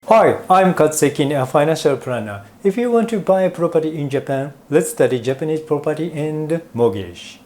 Hi, I'm Katsu Sekine, a financial planner. If you want to buy a property in Japan, let's study Japanese property and mortgage.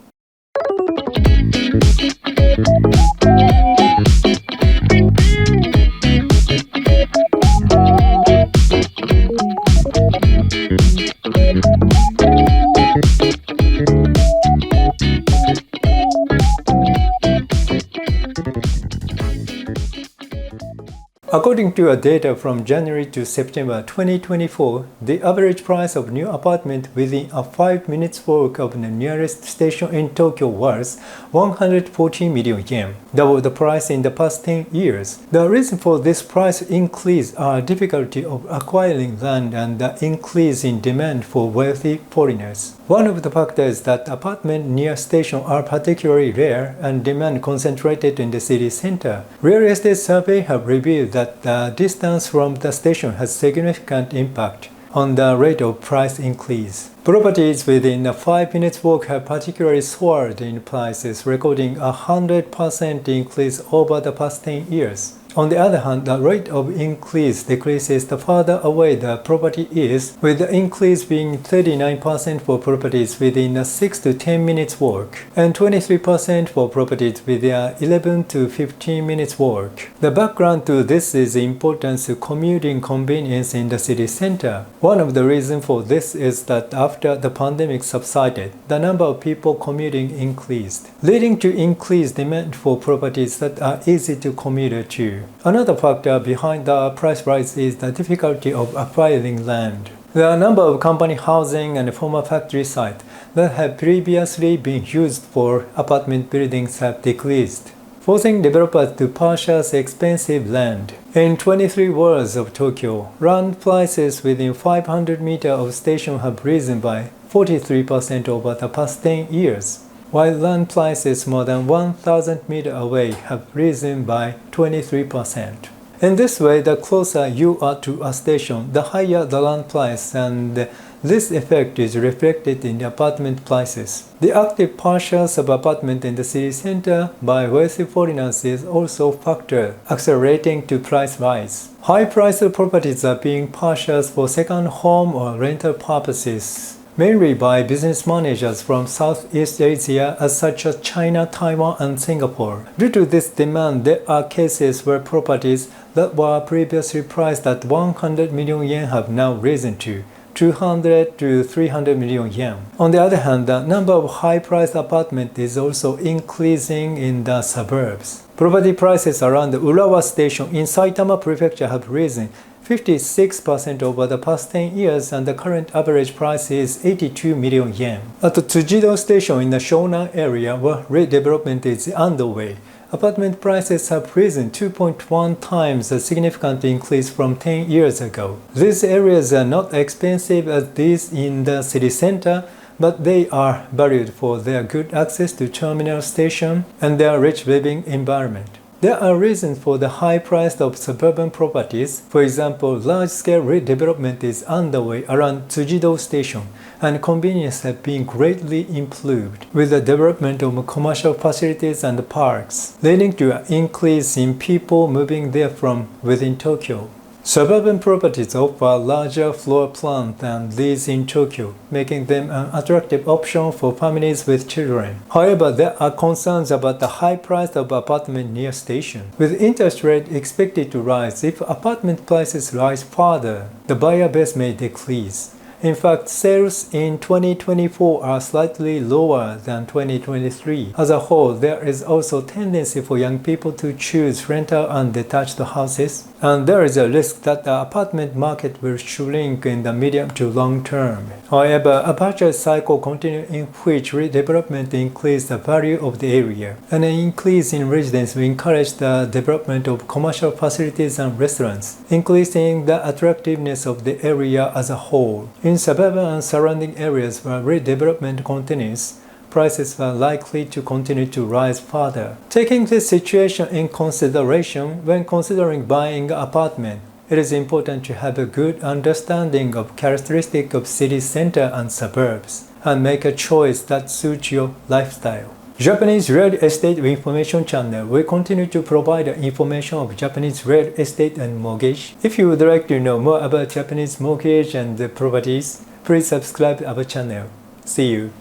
According to data from January to September 2024, the average price of new apartment within a 5 minutes walk of the nearest station in Tokyo was 114 million yen, double the price in the past 10 years. The reason for this price increase are difficulty of acquiring land and the increase in demand for wealthy foreigners. One of the factors is that apartments near station are particularly rare and demand concentrated in the city center. Real estate survey have revealed that the distance from the station has significant impact on the rate of price increase. Properties within a 5 minutes walk have particularly soared in prices, recording a 100% increase over the past 10 years. On the other hand, the rate of increase decreases the further away the property is, with the increase being 39% for properties within a 6 to 10 minutes walk, and 23% for properties within a 11 to 15 minutes walk. The background to this is the importance of commuting convenience in the city center. One of the reasons for this is that after the pandemic subsided, the number of people commuting increased, leading to increased demand for properties that are easy to commute to. Another factor behind the price rise is the difficulty of acquiring land. The number of company housing and former factory sites that have previously been used for apartment buildings have decreased, forcing developers to purchase expensive land. In 23 wards of Tokyo, land prices within 500 meters of station have risen by 43% over the past 10 years, while land prices more than 1,000 meters away have risen by 23%. In this way, the closer you are to a station, the higher the land price, and this effect is reflected in the apartment prices. The active purchase of apartment in the city center by wealthy foreigners is also a factor accelerating to price rise. High-priced properties are being purchased for second home or rental purposes, mainly by business managers from Southeast Asia such as China, Taiwan, and Singapore. Due to this demand, there are cases where properties that were previously priced at 100 million yen have now risen to 200 to 300 million yen. On the other hand, the number of high-priced apartments is also increasing in the suburbs. Property prices around the Urawa station in Saitama Prefecture have risen 56% over the past 10 years, and the current average price is 82 million yen. At the Tsujido station in the Shonan area, where redevelopment is underway, apartment prices have risen 2.1 times, a significant increase from 10 years ago. These areas are not expensive as these in the city center, but they are valued for their good access to terminal station and their rich living environment. There are reasons for the high price of suburban properties. For example, large-scale redevelopment is underway around Tsujido Station, and convenience have been greatly improved with the development of commercial facilities and parks, leading to an increase in people moving there from within Tokyo. Suburban properties offer larger floor plans than these in Tokyo, making them an attractive option for families with children. However, there are concerns about the high price of apartments near station. With interest rate expected to rise, if apartment prices rise further, the buyer base may decrease. In fact, sales in 2024 are slightly lower than 2023. As a whole, there is also a tendency for young people to choose rental and detached houses, and there is a risk that the apartment market will shrink in the medium to long term. However, a purchase cycle continues in which redevelopment increases the value of the area, and an increase in residents will encourage the development of commercial facilities and restaurants, increasing the attractiveness of the area as a whole. In suburban and surrounding areas where redevelopment continues, prices are likely to continue to rise further. Taking this situation in consideration when considering buying an apartment, it is important to have a good understanding of characteristics of city center and suburbs, and make a choice that suits your lifestyle. Japanese real estate information channel will continue to provide information of Japanese real estate and mortgage. If you would like to know more about Japanese mortgage and properties, please subscribe our channel. See you.